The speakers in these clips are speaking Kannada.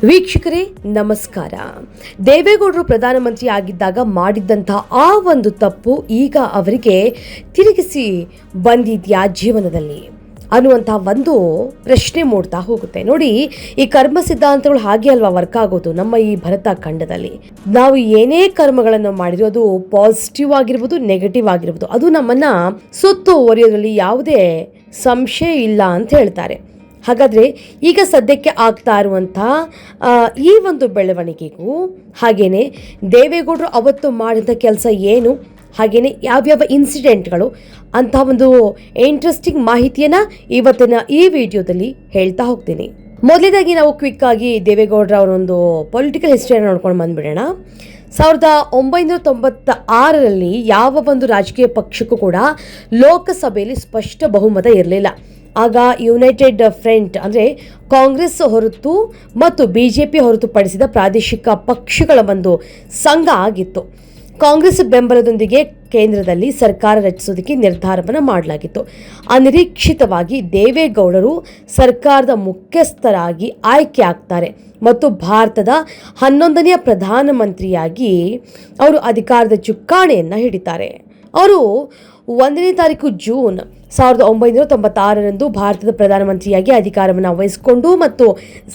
ವೀಕ್ಷಕರೇ ನಮಸ್ಕಾರ. ದೇವೇಗೌಡರು ಪ್ರಧಾನಮಂತ್ರಿ ಆಗಿದ್ದಾಗ ಮಾಡಿದ್ದಂತಹ ಆ ಒಂದು ತಪ್ಪು ಈಗ ಅವರಿಗೆ ತಿರುಗಿಸಿ ಬಂದಿದ್ಯಾ ಜೀವನದಲ್ಲಿ ಅನ್ನುವಂತಹ ಒಂದು ಪ್ರಶ್ನೆ ಮೂಡ್ತಾ ಹೋಗುತ್ತೆ. ನೋಡಿ, ಈ ಕರ್ಮ ಸಿದ್ಧಾಂತಗಳು ಹಾಗೆ ಅಲ್ವಾ ವರ್ಕ್ ಆಗೋದು ನಮ್ಮ ಈ ಭರತ ಖಂಡದಲ್ಲಿ. ನಾವು ಏನೇ ಕರ್ಮಗಳನ್ನು ಮಾಡಿರೋ ಅದು ಪಾಸಿಟಿವ್ ಆಗಿರ್ಬೋದು, ನೆಗೆಟಿವ್ ಆಗಿರ್ಬೋದು, ಅದು ನಮ್ಮನ್ನ ಸುತ್ತುವರಿಯೋದ್ರಲ್ಲಿ ಯಾವುದೇ ಸಂಶಯ ಇಲ್ಲ ಅಂತ ಹೇಳ್ತಾರೆ. ಹಾಗಾದರೆ ಈಗ ಸದ್ಯಕ್ಕೆ ಆಗ್ತಾ ಇರುವಂತಹ ಈ ಒಂದು ಬೆಳವಣಿಗೆಗೂ ಹಾಗೆಯೇ ದೇವೇಗೌಡರು ಅವತ್ತು ಮಾಡಿದ ಕೆಲಸ ಏನು, ಹಾಗೆಯೇ ಯಾವ್ಯಾವ ಇನ್ಸಿಡೆಂಟ್ಗಳು ಅಂತ ಒಂದು ಇಂಟ್ರೆಸ್ಟಿಂಗ್ ಮಾಹಿತಿಯನ್ನು ಇವತ್ತಿನ ಈ ವಿಡಿಯೋದಲ್ಲಿ ಹೇಳ್ತಾ ಹೋಗ್ತೀನಿ. ಮೊದಲನೇದಾಗಿ ನಾವು ಕ್ವಿಕ್ ಆಗಿ ದೇವೇಗೌಡರ ಅವರೊಂದು ಪೊಲಿಟಿಕಲ್ ಹಿಸ್ಟ್ರಿಯನ್ನು ನೋಡ್ಕೊಂಡು ಬಂದುಬಿಡೋಣ. 1996ರಲ್ಲಿ ಯಾವ ಒಂದು ರಾಜಕೀಯ ಪಕ್ಷಕ್ಕೂ ಕೂಡ ಲೋಕಸಭೆಯಲ್ಲಿ ಸ್ಪಷ್ಟ ಬಹುಮತ ಇರಲಿಲ್ಲ. ಆಗ ಯುನೈಟೆಡ್ ಫ್ರಂಟ್ ಅಂದರೆ ಕಾಂಗ್ರೆಸ್ ಹೊರತು ಮತ್ತು BJP ಹೊರತುಪಡಿಸಿದ ಪ್ರಾದೇಶಿಕ ಪಕ್ಷಗಳ ಒಂದು ಸಂಘ ಆಗಿತ್ತು. ಕಾಂಗ್ರೆಸ್ ಬೆಂಬಲದೊಂದಿಗೆ ಕೇಂದ್ರದಲ್ಲಿ ಸರ್ಕಾರ ರಚಿಸೋದಕ್ಕೆ ನಿರ್ಧಾರವನ್ನು ಮಾಡಲಾಗಿತ್ತು. ಅನಿರೀಕ್ಷಿತವಾಗಿ ದೇವೇಗೌಡರು ಸರ್ಕಾರದ ಮುಖ್ಯಸ್ಥರಾಗಿ ಆಯ್ಕೆ ಆಗ್ತಾರೆ ಮತ್ತು ಭಾರತದ 11ನೇ ಪ್ರಧಾನಮಂತ್ರಿಯಾಗಿ ಅವರು ಅಧಿಕಾರದ ಚುಕ್ಕಾಣಿಯನ್ನು ಹಿಡಿತಾರೆ. ಅವರು 1ನೇ ತಾರೀಕು ಜೂನ್ 1996ರಂದು ಭಾರತದ ಪ್ರಧಾನಮಂತ್ರಿಯಾಗಿ ಅಧಿಕಾರವನ್ನು ವಹಿಸಿಕೊಂಡು ಮತ್ತು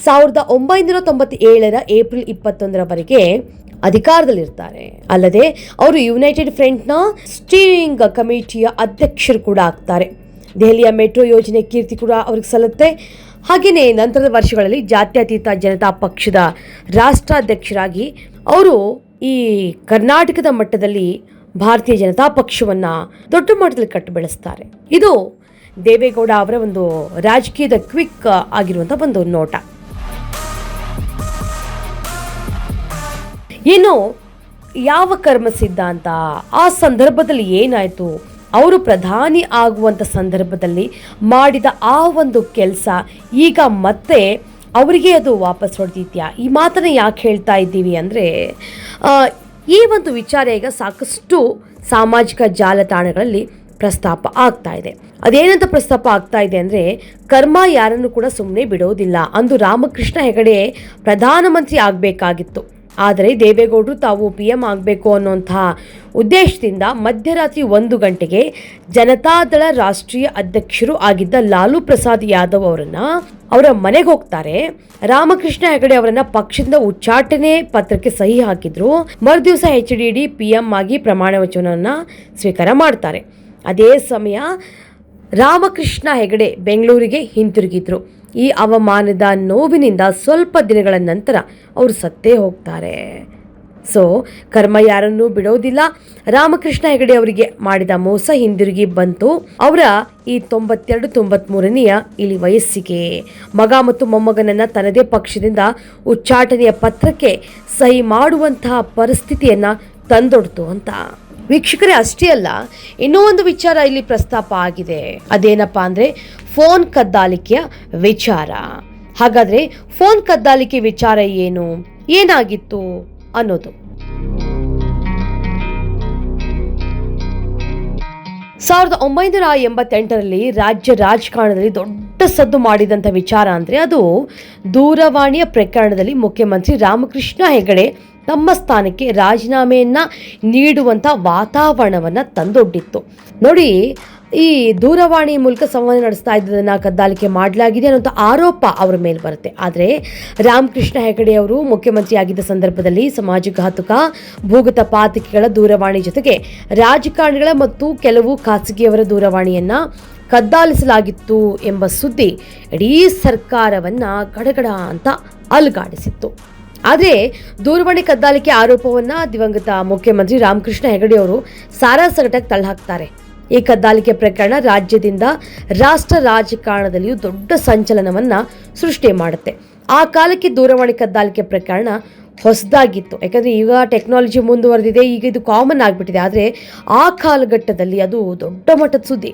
1997ರ ಏಪ್ರಿಲ್ 21ರವರೆಗೆ ಅಧಿಕಾರದಲ್ಲಿರ್ತಾರೆ. ಅಲ್ಲದೆ ಅವರು ಯುನೈಟೆಡ್ ಫ್ರಂಟ್ನ ಸ್ಟೀರಿಂಗ್ ಕಮಿಟಿಯ ಅಧ್ಯಕ್ಷರು ಕೂಡ ಆಗ್ತಾರೆ. ದೆಹಲಿಯ ಮೆಟ್ರೋ ಯೋಜನೆ ಕೀರ್ತಿ ಕೂಡ ಅವ್ರಿಗೆ ಸಲ್ಲುತ್ತೆ. ಹಾಗೆಯೇ ನಂತರದ ವರ್ಷಗಳಲ್ಲಿ ಜಾತ್ಯತೀತ ಜನತಾ ಪಕ್ಷದ ರಾಷ್ಟ್ರಾಧ್ಯಕ್ಷರಾಗಿ ಅವರು ಈ ಕರ್ನಾಟಕದ ಮಟ್ಟದಲ್ಲಿ ಭಾರತೀಯ ಜನತಾ ಪಕ್ಷವನ್ನು ದೊಡ್ಡ ಮಟ್ಟದಲ್ಲಿ ಕಟ್ಟು ಬೆಳೆಸ್ತಾರೆ. ಇದು ದೇವೇಗೌಡ ಅವರ ಒಂದು ರಾಜಕೀಯದ ಕ್ವಿಕ್ ಆಗಿರುವಂಥ ಒಂದು ನೋಟ. ಇನ್ನು ಯಾವ ಕರ್ಮ ಸಿದ್ಧಾಂತ, ಆ ಸಂದರ್ಭದಲ್ಲಿ ಏನಾಯಿತು, ಅವರು ಪ್ರಧಾನಿ ಆಗುವಂಥ ಸಂದರ್ಭದಲ್ಲಿ ಮಾಡಿದ ಆ ಒಂದು ಕೆಲಸ ಈಗ ಮತ್ತೆ ಅವರಿಗೆ ಅದು ವಾಪಸ್ ಹೊಡೆದಿದ್ಯಾ? ಈ ಮಾತನ್ನು ಯಾಕೆ ಹೇಳ್ತಾ ಇದ್ದೀವಿ ಅಂದರೆ, ಈ ಒಂದು ವಿಚಾರ ಈಗ ಸಾಕಷ್ಟು ಸಾಮಾಜಿಕ ಜಾಲತಾಣಗಳಲ್ಲಿ ಪ್ರಸ್ತಾಪ ಆಗ್ತಾ ಇದೆ. ಅದೇನಂತ ಪ್ರಸ್ತಾಪ ಆಗ್ತಾ ಇದೆ ಅಂದರೆ, ಕರ್ಮ ಯಾರನ್ನು ಕೂಡ ಸುಮ್ಮನೆ ಬಿಡೋದಿಲ್ಲ. ಅಂದು ರಾಮಕೃಷ್ಣ ಹೆಗಡೆ ಪ್ರಧಾನಮಂತ್ರಿ ಆಗಬೇಕಾಗಿತ್ತು, ಆದರೆ ದೇವೇಗೌಡರು ತಾವು PM ಆಗಬೇಕು ಅನ್ನುವಂತಹ ಉದ್ದೇಶದಿಂದ ಮಧ್ಯರಾತ್ರಿ 1 ಗಂಟೆಗೆ ಜನತಾದಳ ರಾಷ್ಟ್ರೀಯ ಅಧ್ಯಕ್ಷರು ಆಗಿದ್ದ ಲಾಲೂ ಪ್ರಸಾದ್ ಯಾದವ್ ಅವರ ಮನೆಗೆ ಹೋಗ್ತಾರೆ. ರಾಮಕೃಷ್ಣ ಹೆಗಡೆ ಅವರನ್ನ ಪಕ್ಷದಿಂದ ಉಚ್ಚಾಟನೆ ಪತ್ರಕ್ಕೆ ಸಹಿ ಹಾಕಿದ್ರು. ಮರುದಿವಸ HDD PM ಆಗಿ ಪ್ರಮಾಣ ವಚನವನ್ನು ಸ್ವೀಕಾರ ಮಾಡ್ತಾರೆ. ಅದೇ ಸಮಯ ರಾಮಕೃಷ್ಣ ಹೆಗಡೆ ಬೆಂಗಳೂರಿಗೆ ಹಿಂತಿರುಗಿದ್ರು. ಈ ಅವಮಾನದ ನೋವಿನಿಂದ ಸ್ವಲ್ಪ ದಿನಗಳ ನಂತರ ಅವರು ಸತ್ತೇ ಹೋಗ್ತಾರೆ. ಸೊ ಕರ್ಮ ಯಾರನ್ನೂ ಬಿಡೋದಿಲ್ಲ. ರಾಮಕೃಷ್ಣ ಹೆಗಡೆ ಅವರಿಗೆ ಮಾಡಿದ ಮೋಸ ಹಿಂದಿರುಗಿ ಬಂತು. ಅವರ ಈ 92-93ನೆಯ ಇಲ್ಲಿ ವಯಸ್ಸಿಗೆ ಮಗ ಮತ್ತು ಮೊಮ್ಮಗನನ್ನು ತನ್ನದೇ ಪಕ್ಷದಿಂದ ಉಚ್ಚಾಟನೆಯ ಪತ್ರಕ್ಕೆ ಸಹಿ ಮಾಡುವಂತಹ ಪರಿಸ್ಥಿತಿಯನ್ನು ತಂದೊಡ್ತು ಅಂತ. ವೀಕ್ಷಕರೇ, ಅಷ್ಟೇ ಅಲ್ಲ, ಇನ್ನೂ ಒಂದು ವಿಚಾರ ಇಲ್ಲಿ ಪ್ರಸ್ತಾಪ ಆಗಿದೆ. ಅದೇನಪ್ಪ ಅಂದರೆ ಫೋನ್ ಕದ್ದಾಲಿಕೆಯ ವಿಚಾರ. ಹಾಗಾದರೆ ಫೋನ್ ಕದ್ದಾಲಿಕೆ ವಿಚಾರ ಏನಾಗಿತ್ತು ಅನ್ನೋದು. 1988ರಲ್ಲಿ ರಾಜ್ಯ ರಾಜಕಾರಣದಲ್ಲಿ ದೊಡ್ಡ ಸದ್ದು ಮಾಡಿದಂಥ ವಿಚಾರ ಅಂದರೆ ಅದು ದೂರವಾಣಿಯ ಪ್ರಕರಣದಲ್ಲಿ ಮುಖ್ಯಮಂತ್ರಿ ರಾಮಕೃಷ್ಣ ಹೆಗಡೆ ತಮ್ಮ ಸ್ಥಾನಕ್ಕೆ ರಾಜೀನಾಮೆಯನ್ನು ನೀಡುವಂಥ ವಾತಾವರಣವನ್ನು ತಂದೊಡ್ಡಿತ್ತು. ನೋಡಿ, ಈ ದೂರವಾಣಿ ಮೂಲಕ ಸಂವಹನ ನಡೆಸ್ತಾ ಇದ್ದದನ್ನು ಕದ್ದಾಲಿಕೆ ಮಾಡಲಾಗಿದೆ ಅನ್ನೋಂಥ ಆರೋಪ ಅವರ ಮೇಲೆ ಬರುತ್ತೆ. ಆದರೆ ರಾಮಕೃಷ್ಣ ಹೆಗಡೆ ಅವರು ಮುಖ್ಯಮಂತ್ರಿ ಆಗಿದ್ದ ಸಂದರ್ಭದಲ್ಲಿ ಸಮಾಜಘಾತುಕ ಭೂಗತ ಪಾತಕಿಗಳ ದೂರವಾಣಿ ಜೊತೆಗೆ ರಾಜಕಾರಣಿಗಳ ಮತ್ತು ಕೆಲವು ಖಾಸಗಿಯವರ ದೂರವಾಣಿಯನ್ನು ಕದ್ದಾಲಿಸಲಾಗಿತ್ತು ಎಂಬ ಸುದ್ದಿ ಇಡೀ ಸರ್ಕಾರವನ್ನು ಗಡಗಡ ಅಂತ ಅಲುಗಾಡಿಸಿತ್ತು. ಆದರೆ ದೂರವಾಣಿ ಕದ್ದಾಲಿಕೆ ಆರೋಪವನ್ನು ದಿವಂಗತ ಮುಖ್ಯಮಂತ್ರಿ ರಾಮಕೃಷ್ಣ ಹೆಗಡೆ ಅವರು ಸಾರಾಸಗಟಾಗಿ ತಳ್ಳಹಾಕ್ತಾರೆ. ಈ ಕದ್ದಾಲಿಕೆ ಪ್ರಕರಣ ರಾಜ್ಯದಿಂದ ರಾಷ್ಟ್ರ ರಾಜಕಾರಣದಲ್ಲಿಯೂ ದೊಡ್ಡ ಸಂಚಲನವನ್ನು ಸೃಷ್ಟಿ ಮಾಡುತ್ತೆ. ಆ ಕಾಲಕ್ಕೆ ದೂರವಾಣಿ ಕದ್ದಾಲಿಕೆ ಪ್ರಕರಣ ಹೊಸದಾಗಿತ್ತು, ಯಾಕಂದರೆ ಈಗ ಟೆಕ್ನಾಲಜಿ ಮುಂದುವರೆದಿದೆ, ಈಗ ಇದು ಕಾಮನ್ ಆಗಿಬಿಟ್ಟಿದೆ. ಆದರೆ ಆ ಕಾಲಘಟ್ಟದಲ್ಲಿ ಅದು ದೊಡ್ಡ ಮಟ್ಟದ ಸುದ್ದಿ.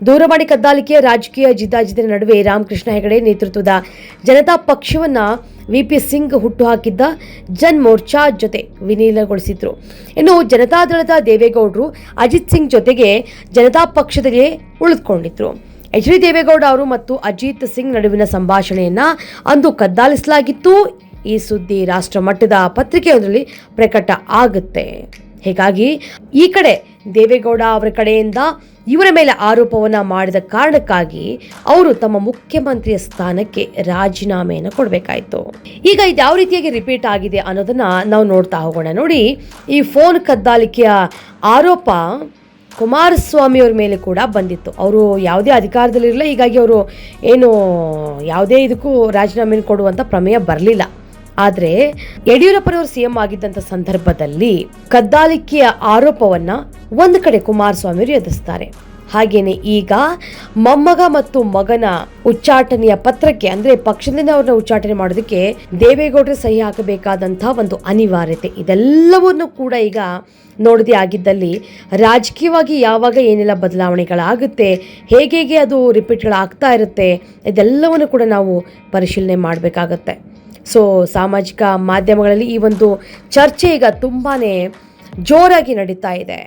ದೂರವಾಣಿ ಕದ್ದಾಲಿಕೆಯ ರಾಜಕೀಯ ಜಿದ್ದಾಜಿದ್ದಿನ ನಡುವೆ ರಾಮಕೃಷ್ಣ ಹೆಗಡೆ ನೇತೃತ್ವದ ಜನತಾ ಪಕ್ಷವನ್ನು VP ಸಿಂಗ್ ಹುಟ್ಟುಹಾಕಿದ್ದ ಜನ್ ಮೋರ್ಚಾ ಜೊತೆ ವಿಲೀನಗೊಳಿಸಿದ್ರು. ಇನ್ನು ಜನತಾದಳದ ದೇವೇಗೌಡರು ಅಜಿತ್ ಸಿಂಗ್ ಜೊತೆಗೆ ಜನತಾ ಪಕ್ಷದಲ್ಲಿ ಉಳಿದುಕೊಂಡಿದ್ರು. HD ದೇವೇಗೌಡ ಅವರು ಮತ್ತು ಅಜಿತ್ ಸಿಂಗ್ ನಡುವಿನ ಸಂಭಾಷಣೆಯನ್ನು ಅಂದು ಕದ್ದಾಲಿಸಲಾಗಿತ್ತು. ಈ ಸುದ್ದಿ ರಾಷ್ಟ್ರ ಮಟ್ಟದ ಪತ್ರಿಕೆಯೊಂದರಲ್ಲಿ ಪ್ರಕಟ ಆಗುತ್ತೆ. ಹೀಗಾಗಿ ಈ ಕಡೆ ದೇವೇಗೌಡ ಅವರ ಕಡೆಯಿಂದ ಇವರ ಮೇಲೆ ಆರೋಪವನ್ನ ಮಾಡಿದ ಕಾರಣಕ್ಕಾಗಿ ಅವರು ತಮ್ಮ ಮುಖ್ಯಮಂತ್ರಿಯ ಸ್ಥಾನಕ್ಕೆ ರಾಜೀನಾಮೆಯನ್ನು ಕೊಡಬೇಕಾಯಿತು. ಈಗ ಇದು ಯಾವ ರೀತಿಯಾಗಿ ರಿಪೀಟ್ ಆಗಿದೆ ಅನ್ನೋದನ್ನ ನಾವು ನೋಡ್ತಾ ಹೋಗೋಣ. ನೋಡಿ, ಈ ಫೋನ್ ಕದ್ದಾಲಿಕೆಯ ಆರೋಪ ಕುಮಾರಸ್ವಾಮಿ ಅವ್ರ ಮೇಲೆ ಕೂಡ ಬಂದಿತ್ತು. ಅವರು ಯಾವುದೇ ಅಧಿಕಾರದಲ್ಲಿರಲಿಲ್ಲ, ಹೀಗಾಗಿ ಅವರು ಏನು ಯಾವುದೇ ಇದಕ್ಕೂ ರಾಜೀನಾಮೆ ಕೊಡುವಂಥ ಪ್ರಮೇಯ ಬರಲಿಲ್ಲ. ಆದರೆ ಯಡಿಯೂರಪ್ಪನವರು ಸಿಎಂ ಆಗಿದ್ದಂಥ ಸಂದರ್ಭದಲ್ಲಿ ಕದ್ದಾಲಿಕೆಯ ಆರೋಪವನ್ನ ಒಂದು ಕಡೆ ಕುಮಾರಸ್ವಾಮಿ ಅವರು ಎದುರಿಸ್ತಾರೆ. ಹಾಗೇನೆ ಈಗ ಮೊಮ್ಮಗ ಮತ್ತು ಮಗನ ಉಚ್ಚಾಟನೆಯ ಪತ್ರಕ್ಕೆ, ಅಂದ್ರೆ ಪಕ್ಷದಿಂದ ಅವ್ರನ್ನ ಉಚ್ಚಾಟನೆ ಮಾಡೋದಕ್ಕೆ ದೇವೇಗೌಡರ ಸಹಿ ಹಾಕಬೇಕಾದಂತಹ ಒಂದು ಅನಿವಾರ್ಯತೆ, ಇದೆಲ್ಲವನ್ನು ಕೂಡ ಈಗ ನೋಡದೇ ಆಗಿದ್ದಲ್ಲಿ ರಾಜಕೀಯವಾಗಿ ಯಾವಾಗ ಏನೆಲ್ಲ ಬದಲಾವಣೆಗಳಾಗುತ್ತೆ, ಹೇಗೆ ಅದು ರಿಪೀಟ್ಗಳಾಗ್ತಾ ಇರುತ್ತೆ, ಇದೆಲ್ಲವನ್ನು ಕೂಡ ನಾವು ಪರಿಶೀಲನೆ ಮಾಡಬೇಕಾಗತ್ತೆ. ಸೊ ಸಾಮಾಜಿಕ ಮಾಧ್ಯಮಗಳಲ್ಲಿ ಈ ಒಂದು ಚರ್ಚೆ ಈಗ ತುಂಬಾನೇ ಜೋರಾಗಿ ನಡೀತಾ ಇದೆ.